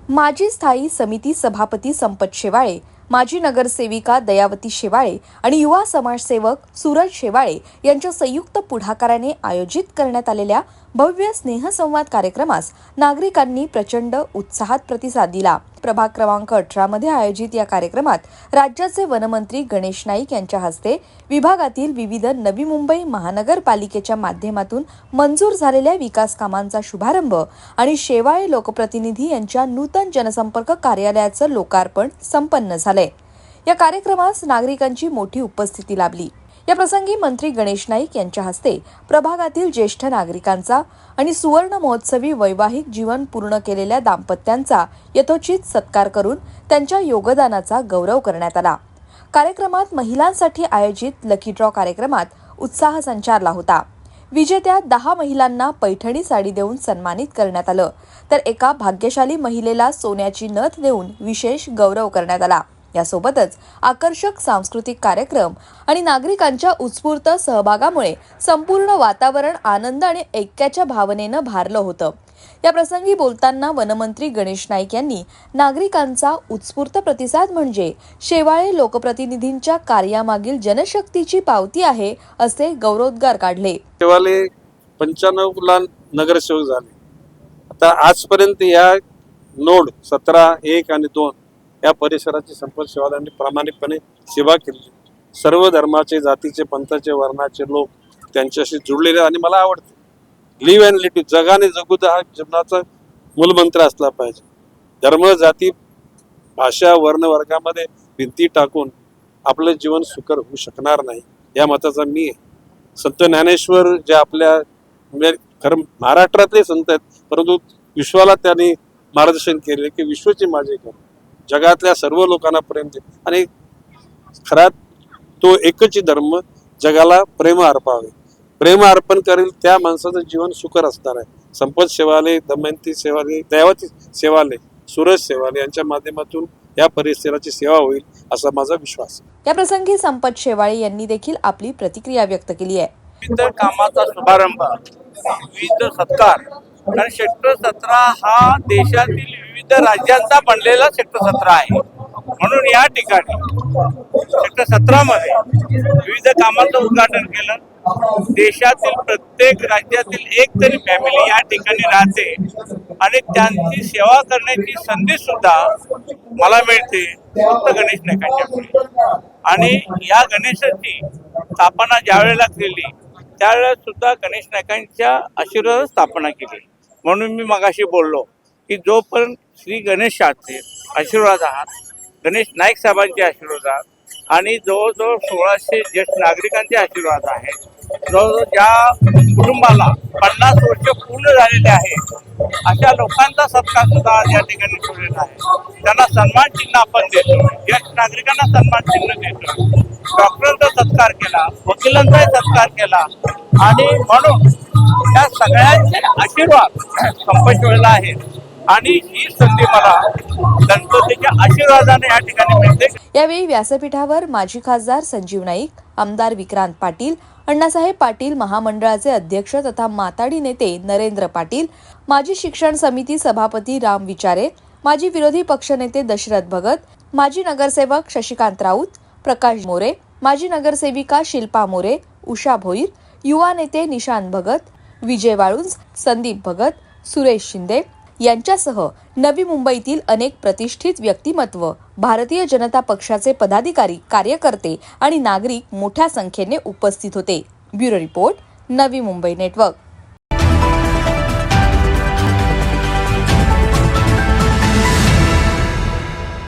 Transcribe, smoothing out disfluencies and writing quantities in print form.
माजी स्थायी समिती सभापती संपत शेवाळे, माजी नगरसेविका दयावती शेवाळे आणि युवा समाजसेवक सूरज शेवाळे यांच्या संयुक्त पुढाकाराने आयोजित करण्यात आलेल्या भव्य स्नेहसंवाद कार्यक्रमास नागरिकांनी प्रचंड उत्साहात प्रतिसाद दिला। प्रभाग क्रमांक 18 मध्ये आयोजित या कार्यक्रमात राज्याचे वनमंत्री गणेश नाईक यांच्या हस्ते विभागातील विविध नवी मुंबई महानगरपालिकेच्या माध्यमातून मंजूर झालेल्या विकास कामांचा शुभारंभ आणि शेवाळे लोकप्रतिनिधी यांच्या नूतन जनसंपर्क कार्यालयाचं लोकार्पण संपन्न झाले। या कार्यक्रमास नागरिकांची मोठी उपस्थिती लाभली। या प्रसंगी मंत्री गणेश नाईक यांच्या हस्ते प्रभागातील ज्येष्ठ नागरिकांचा आणि सुवर्ण महोत्सवी वैवाहिक जीवन पूर्ण केलेल्या दाम्पत्यांचा यथोचित सत्कार करून त्यांच्या योगदानाचा गौरव करण्यात आला। कार्यक्रमात महिलांसाठी आयोजित लकी ड्रॉ कार्यक्रमात उत्साह संचारला होता। विजेत्या 10 महिलांना पैठणी साडी देऊन सन्मानित करण्यात आलं, तर एका भाग्यशाली महिलेला सोन्याची नथ देऊन विशेष गौरव करण्यात आला। यासोबतच आकर्षक सांस्कृतिक कार्यक्रम आणि नागरिकांच्या उत्स्फूर्त सहभागामुळे संपूर्ण वातावरण आनंद आणि ऐक्याच्या भावनेनं भारलं होतं। या प्रसंगी बोलताना वनमंत्री गणेश नाईक यांनी नागरिकांचा उत्स्फूर्त प्रतिसाद म्हणजे शेवाळे लोकप्रतिनिधींच्या कार्यामागील जनशक्तीची पावती आहे असे गौरवोद्गार काढले। शेवाळे 95 ला नगरसेवक झाले। आता आजपर्यंत या नोड 17, 1 आणि 2 या परिसराची संपत शेवाळ्यांनी प्रामाणिकपणे सेवा केली। सर्व धर्माचे, जातीचे, पंथाचे, वर्णाचे लोक त्यांच्याशी जुळलेले आणि मला आवडते। लिव्ह अँड लिव्ह, जगाने जगू हा जीवनाचा मूलमंत्र असला पाहिजे। धर्म, जाती, भाषा, वर्ण वर्गामध्ये भिंती टाकून आपलं जीवन सुकर होऊ शकणार नाही या मताचा मी आहे। संत ज्ञानेश्वर जे आपल्या खरं महाराष्ट्रातले संत आहेत, परंतु विश्वाला त्यांनी मार्गदर्शन केले की विश्वचे माझे घर, जगातल्या सर्व लोकांना प्रेम दे आणि खरा तो एकच धर्म जगाला प्रेम अर्पावे। प्रेम अर्पण करेल त्या माणसाचं जीवन सुकर असणार आहे। संपत शेवाळे, दमयंती शेवाळे, दयावती शेवाळे, सूरज शेवाळे यांच्या माध्यमातून या परिसराची सेवा होईल असा माझा विश्वास आहे। या प्रसंगी संपत शेवाळे यांनी देखील आपली प्रतिक्रिया व्यक्त केली आहे। विविध कामाचा शुभारंभ, विविध सत्कार, कारण सेक्टर 17 हा देशातील विविध राज्यांचा बनलेला सेक्टर 17 आहे। म्हणून या ठिकाणी सेक्टर 17 मध्ये विविध कामांचं उद्घाटन केलं। देशातील प्रत्येक राज्यातील एक तरी फॅमिली या ठिकाणी राहते आणि त्यांची सेवा करण्याची संधी सुद्धा मला मिळते फक्त गणेश नाईकांच्यामुळे। आणि या गणेशाची स्थापना ज्यावेळेला केली त्यावेळेला सुद्धा गणेश नाईकांच्या आशीर्वादात स्थापना केली। म्हणून मी मगाशी बोललो की जोपर्यंत श्री गणेशाचे आशीर्वाद आहात, गणेश नाईक साहेबांचे आशीर्वाद आणि जवळजवळ 1600 ज्येष्ठ नागरिकांचे आशीर्वाद आहेत। जवळजवळ ज्या कुटुंबाला 50 वर्ष पूर्ण झालेले आहेत अशा लोकांचा सत्कार सुद्धा आज या ठिकाणी ठेवलेला आहे। त्यांना सन्मान चिन्ह आपण देतो, ज्येष्ठ नागरिकांना सन्मान चिन्ह देतो, डॉक्टरांचा सत्कार केला, वकिलांचाही सत्कार केला आणि म्हणून त्या सगळ्यांचे आशीर्वाद संपत वेळेला आहेत आणि ही संधी मला गणपतीच्या आशीर्वादाने या ठिकाणी मिळते। यावेळी व्यासपीठावर माजी खासदार संजीव नाईक, आमदार विक्रांत पाटील, अण्णासाहेब पाटील महामंडळाचे अध्यक्ष तथा माताडी नेते नरेंद्र पाटील, माजी शिक्षण समिती सभापती राम विचारे, माजी विरोधी पक्षनेते दशरथ भगत, माजी नगरसेवक शशिकांत राऊत, प्रकाश मोरे, माजी नगरसेविका शिल्पा मोरे, उषा भोईर, युवा नेते निशांत भगत, विजय वाळुंज, संदीप भगत, सुरेश शिंदे यांच्यासह नवी मुंबईतील अनेक प्रतिष्ठित व्यक्तिमत्व, भारतीय जनता पक्षाचे पदाधिकारी, कार्यकर्ते आणि नागरिक मोठ्या संख्येने उपस्थित होते। Bureau report, Navi Mumbai network.